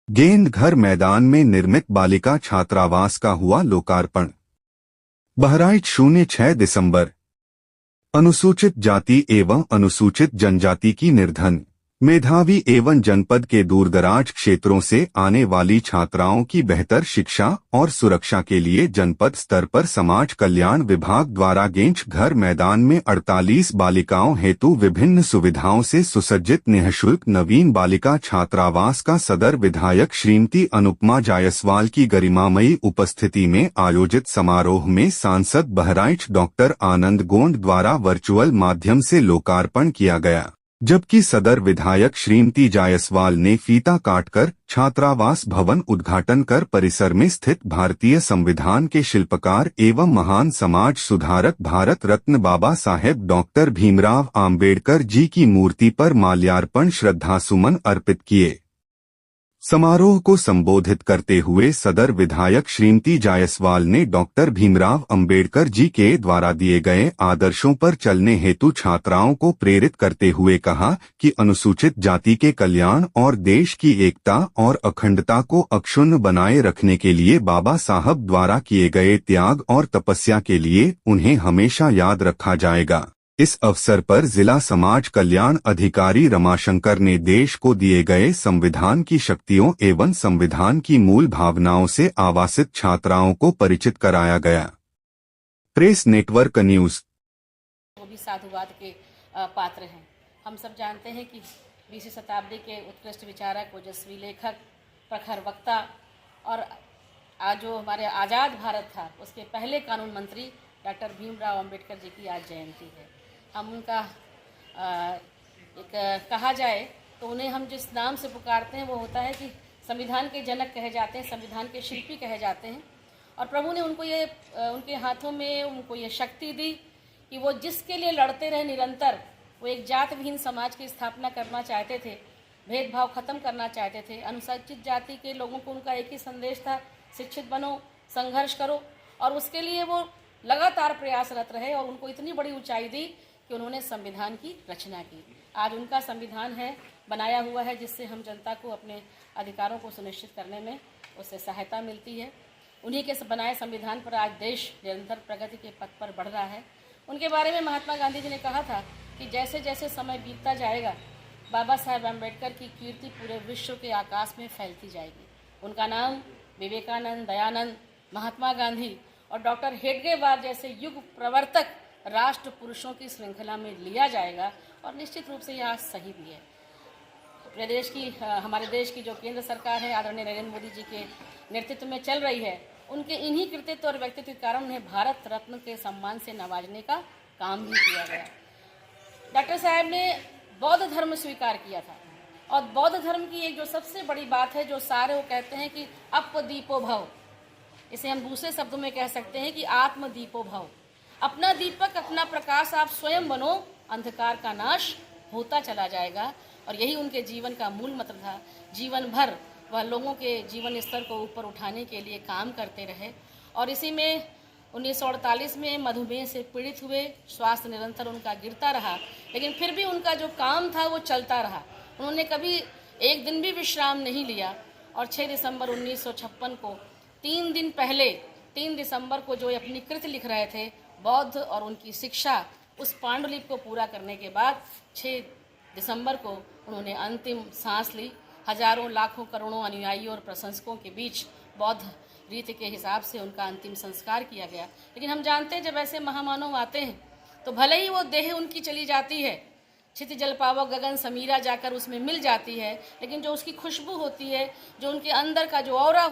गेंद घर मैदान में निर्मित बालिका छात्रावास का हुआ लोकार्पण। बहराइच 06 दिसंबर। अनुसूचित जाति एवं अनुसूचित जनजाति की निर्धन, मेधावी एवं जनपद के दूरदराज क्षेत्रों से आने वाली छात्राओं की बेहतर शिक्षा और सुरक्षा के लिए जनपद स्तर पर समाज कल्याण विभाग द्वारा गेंद घर मैदान में 48 बालिकाओं हेतु विभिन्न सुविधाओं से सुसज्जित निःशुल्क नवीन बालिका छात्रावास का सदर विधायक श्रीमती अनुपमा जायसवाल की गरिमामयी उपस्थिति में आयोजित समारोह में सांसद बहराइच डॉक्टर आनंद गोंड द्वारा वर्चुअल माध्यम से लोकार्पण किया गया, जबकि सदर विधायक श्रीमती जायसवाल ने फीता काटकर छात्रावास भवन उद्घाटन कर परिसर में स्थित भारतीय संविधान के शिल्पकार एवं महान समाज सुधारक भारत रत्न बाबा साहेब डॉक्टर भीमराव आम्बेडकर जी की मूर्ति पर माल्यार्पण श्रद्धासुमन अर्पित किए। समारोह को संबोधित करते हुए सदर विधायक श्रीमती जायसवाल ने डॉक्टर भीमराव अंबेडकर जी के द्वारा दिए गए आदर्शों पर चलने हेतु छात्राओं को प्रेरित करते हुए कहा कि अनुसूचित जाति के कल्याण और देश की एकता और अखंडता को अक्षुण्ण बनाए रखने के लिए बाबा साहब द्वारा किए गए त्याग और तपस्या के लिए उन्हें हमेशा याद रखा जाएगा। इस अवसर पर जिला समाज कल्याण अधिकारी रमाशंकर ने देश को दिए गए संविधान की शक्तियों एवं संविधान की मूल भावनाओं से आवासित छात्राओं को परिचित कराया गया। Press network news. वो भी साधुवाद के पात्र हैं। हम सब जानते हैं कि 20वीं शताब्दी के उत्कृष्ट विचारक, ओजस्वी लेखक, प्रखर वक्ता और आज जो हमारे आज़ाद भारत था उसके पहले कानून मंत्री डॉक्टर भीमराव अंबेडकर जी की आज जयंती है। हम उनका एक कहा जाए तो उन्हें हम जिस नाम से पुकारते हैं वो होता है कि संविधान के जनक कहे जाते हैं, संविधान के शिल्पी कहे जाते हैं। और प्रभु ने उनको ये उनके हाथों में उनको ये शक्ति दी कि वो जिसके लिए लड़ते रहे निरंतर, वो एक जात विहीन समाज की स्थापना करना चाहते थे, भेदभाव खत्म करना चाहते थे। अनुसूचित जाति के लोगों को उनका एक ही संदेश था, शिक्षित बनो, संघर्ष करो, और उसके लिए वो लगातार प्रयासरत रहे और उनको इतनी बड़ी ऊंचाई दी कि उन्होंने संविधान की रचना की। आज उनका संविधान है, बनाया हुआ है, जिससे हम जनता को अपने अधिकारों को सुनिश्चित करने में उससे सहायता मिलती है। उन्हीं के बनाए संविधान पर आज देश निरंतर प्रगति के पथ पर बढ़ रहा है। उनके बारे में महात्मा गांधी जी ने कहा था कि जैसे जैसे समय बीतता जाएगा बाबा साहेब अम्बेडकर की कीर्ति पूरे विश्व के आकाश में फैलती जाएगी। उनका नाम विवेकानंद, दयानंद, महात्मा गांधी और डॉक्टर हेडगेवार जैसे युग प्रवर्तक राष्ट्र पुरुषों की श्रृंखला में लिया जाएगा और निश्चित रूप से यह सही भी है। प्रदेश की हमारे देश की जो केंद्र सरकार है आदरणीय नरेंद्र मोदी जी के नेतृत्व में चल रही है, उनके इन्हीं कृतित्व और व्यक्तित्व के कारण उन्हें भारत रत्न के सम्मान से नवाजने का काम भी किया गया। डॉक्टर साहब ने बौद्ध धर्म स्वीकार किया था और बौद्ध धर्म की एक जो सबसे बड़ी बात है, जो सारे वो कहते हैं कि अपदीपो भव, इसे हम दूसरे शब्दों में कह सकते हैं कि आत्मदीपो भव। अपना दीपक, अपना प्रकाश आप स्वयं बनो, अंधकार का नाश होता चला जाएगा। और यही उनके जीवन का मूल मंत्र था। जीवन भर वह लोगों के जीवन स्तर को ऊपर उठाने के लिए काम करते रहे और इसी में 1948 में मधुमेह से पीड़ित हुए। स्वास्थ्य निरंतर उनका गिरता रहा, लेकिन फिर भी उनका जो काम था वो चलता रहा। उन्होंने कभी एक दिन भी विश्राम नहीं लिया और 6 दिसंबर 1956 को 3 दिन पहले 3 दिसंबर को जो अपनी कृति लिख रहे थे बौद्ध और उनकी शिक्षा, उस पांडुलिपि को पूरा करने के बाद 6 दिसंबर को उन्होंने अंतिम सांस ली। हजारों लाखों करोड़ों अनुयायियों और प्रशंसकों के बीच बौद्ध रीति के हिसाब से उनका अंतिम संस्कार किया गया। लेकिन हम जानते हैं जब ऐसे महामानव आते हैं तो भले ही वो देह उनकी चली जाती है, क्षिति जल पावो गगन समीरा जाकर उसमें मिल जाती है, लेकिन जो उसकी खुशबू होती है, जो उनके अंदर का जो ऑरा